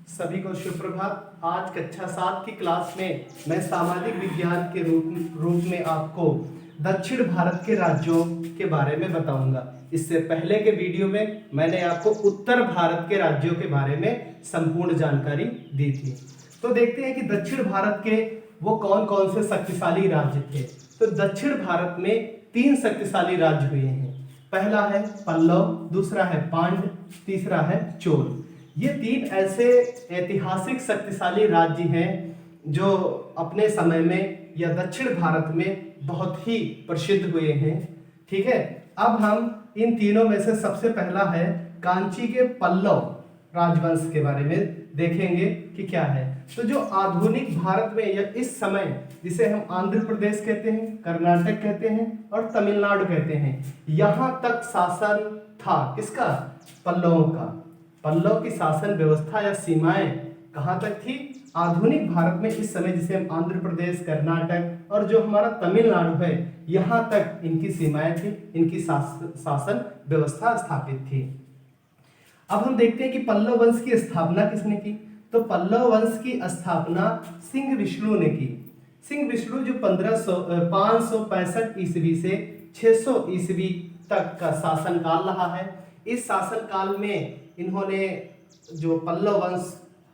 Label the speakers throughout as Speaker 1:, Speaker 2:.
Speaker 1: सभी को सुप्रभात। आज कक्षा 7 की क्लास में मैं सामाजिक विज्ञान के रूप में आपको दक्षिण भारत के राज्यों के बारे में बताऊंगा। इससे पहले के वीडियो में मैंने आपको उत्तर भारत के राज्यों के बारे में संपूर्ण जानकारी दी थी। तो देखते हैं कि दक्षिण भारत के वो कौन कौन से शक्तिशाली राज्य थे। तो दक्षिण भारत में 3 शक्तिशाली राज्य हुए हैं। पहला है पल्लव, दूसरा है पांड्य, तीसरा है चोल। ये 3 ऐसे ऐतिहासिक शक्तिशाली राज्य हैं जो अपने समय में या दक्षिण भारत में बहुत ही प्रसिद्ध हुए हैं। ठीक है, अब हम इन तीनों में से सबसे पहला है कांची के पल्लव राजवंश के बारे में देखेंगे कि क्या है। तो जो आधुनिक भारत में या इस समय जिसे हम आंध्र प्रदेश कहते हैं, कर्नाटक कहते हैं और तमिलनाडु कहते हैं, यहाँ तक शासन था किसका? पल्लवों का। पल्लव की शासन व्यवस्था या सीमाएं कहाँ तक थी? आधुनिक भारत में इस समय जिसे हम आंध्र प्रदेश, कर्नाटक और जो हमारा तमिलनाडु है, यहाँ तक इनकी सीमाएं थी, इनकी शासन व्यवस्था स्थापित थी। अब हम देखते हैं कि पल्लव वंश की स्थापना किसने की। तो पल्लव वंश की स्थापना सिंह विष्णु ने की। सिंह विष्णु जो 565 ईस्वी से 600 ईस्वी तक का शासन काल रहा है। इस शासन काल में इन्होंने जो पल्लव वंश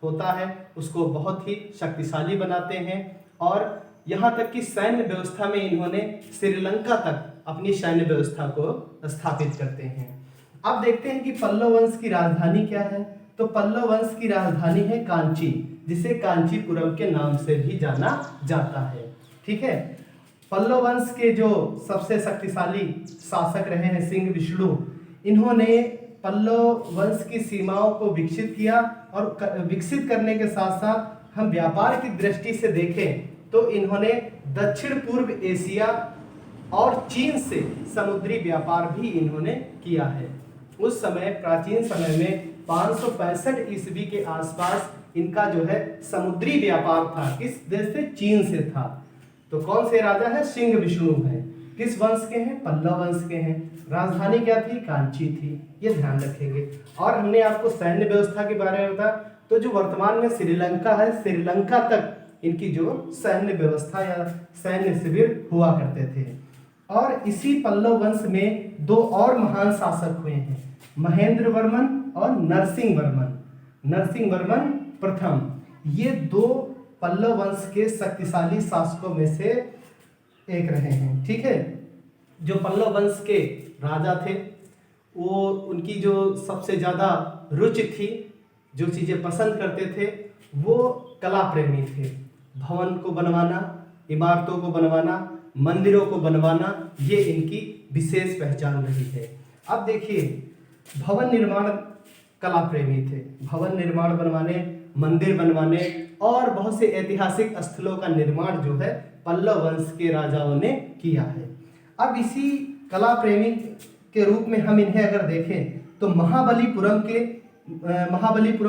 Speaker 1: होता है उसको बहुत ही शक्तिशाली बनाते हैं और यहाँ तक कि सैन्य व्यवस्था में इन्होंने श्रीलंका तक अपनी सैन्य व्यवस्था को स्थापित करते हैं। अब देखते हैं कि पल्लव वंश की राजधानी क्या है। तो पल्लव वंश की राजधानी है कांची, जिसे कांचीपुरम के नाम से भी जाना जाता है। ठीक है, पल्लव वंश के जो सबसे शक्तिशाली शासक रहे हैं सिंह विष्णु, इन्होंने पल्लव वंश की सीमाओं को विकसित किया और विकसित करने के साथ साथ हम व्यापार की दृष्टि से देखें तो इन्होंने दक्षिण पूर्व एशिया और चीन से समुद्री व्यापार भी इन्होंने किया है। उस समय प्राचीन समय में 565 ईस्वी के आसपास इनका जो है समुद्री व्यापार था। किस देश से? चीन से था। तो कौन से राजा है? सिंह विष्णु है। किस वंश के हैं? पल्लव वंश के हैं। राजधानी क्या थी? कांची थी। ये ध्यान रखेंगे। और हमने आपको सैन्य व्यवस्था के बारे में बताया। तो जो वर्तमान में श्रीलंका है, श्रीलंका तक इनकी जो सैन्य व्यवस्था या सैन्य शिविर हुआ करते थे। और इसी पल्लव वंश में 2 और महान शासक हुए हैं, महेंद्र वर्मन और नरसिंह वर्मन। नरसिंह वर्मन प्रथम, ये 2 पल्लव वंश के शक्तिशाली शासकों में से एक रहे हैं। ठीक है, जो पल्लव वंश के राजा थे वो उनकी जो सबसे ज्यादा रुचि थी, जो चीजें पसंद करते थे, वो कला प्रेमी थे। भवन को बनवाना, इमारतों को बनवाना, मंदिरों को बनवाना, ये इनकी विशेष पहचान रही है। अब देखिए, भवन निर्माण कला प्रेमी थे। भवन निर्माण बनवाने, मंदिर बनवाने और बहुत से ऐतिहासिक स्थलों का निर्माण जो है पल्लव वंश के राजाओं ने किया है। अब इसी कला प्रेमी के रूप में हम इन्हें अगर देखें तो महाबलीपुरम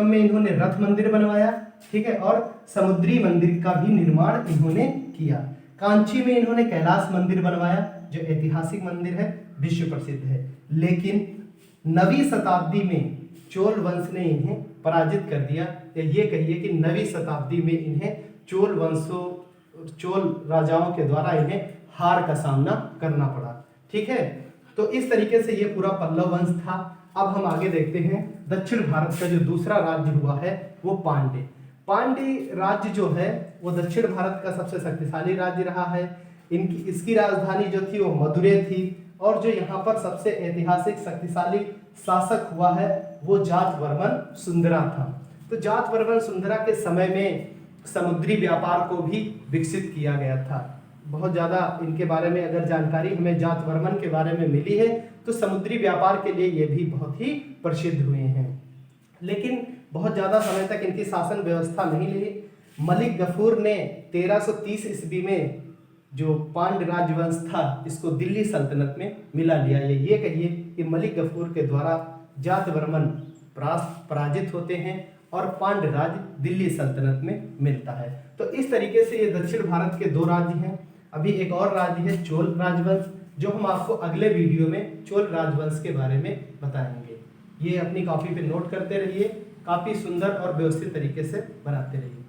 Speaker 1: में इन्होंने रथ मंदिर बनवाया। ठीक है, और समुद्री मंदिर का भी निर्माण इन्होंने किया। कांची में इन्होंने कैलाश मंदिर बनवाया, जो ऐतिहासिक मंदिर है, विश्व प्रसिद्ध है। लेकिन 9वीं शताब्दी में चोल वंश ने इन्हें पराजित कर दिया, या ये कहिए कि 9वीं शताब्दी में इन्हें चोल राजाओं के द्वारा इन्हें हार का सामना करना पड़ा। ठीक है, तो इस तरीके से ये पूरा पल्लव वंश था। अब हम आगे देखते हैं दक्षिण भारत का जो दूसरा राज्य हुआ है वो पांड्य। पांड्य राज्य जो है वो दक्षिण भारत का सबसे शक्तिशाली राज्य रहा है। इसकी राजधानी जो थी वो मदुरै थी और जो यहाँ पर सबसे ऐतिहासिक शक्तिशाली शासक हुआ है वो जातवर्मन सुंदरा था। तो जातवर्मन सुंदरा के समय में समुद्री व्यापार को भी विकसित किया गया था। बहुत ज़्यादा इनके बारे में अगर जानकारी हमें जातवर्मन के बारे में मिली है तो समुद्री व्यापार के लिए ये भी बहुत ही प्रसिद्ध हुए हैं। लेकिन बहुत ज़्यादा समय तक इनकी शासन व्यवस्था नहीं रही। मलिक गफूर ने 1330 ईस्वी में जो पांड्य राजवंश था इसको दिल्ली सल्तनत में मिला लिया। ये कहिए कि मलिक गफूर के द्वारा जातवर्मन पराजित होते हैं और पांड्य राज दिल्ली सल्तनत में मिलता है। तो इस तरीके से ये दक्षिण भारत के 2 राज्य हैं। अभी एक और राज्य है चोल राजवंश, जो हम आपको अगले वीडियो में चोल राजवंश के बारे में बताएंगे। ये अपनी कॉपी पे नोट करते रहिए। काफ़ी सुंदर और व्यवस्थित तरीके से बनाते रहिए।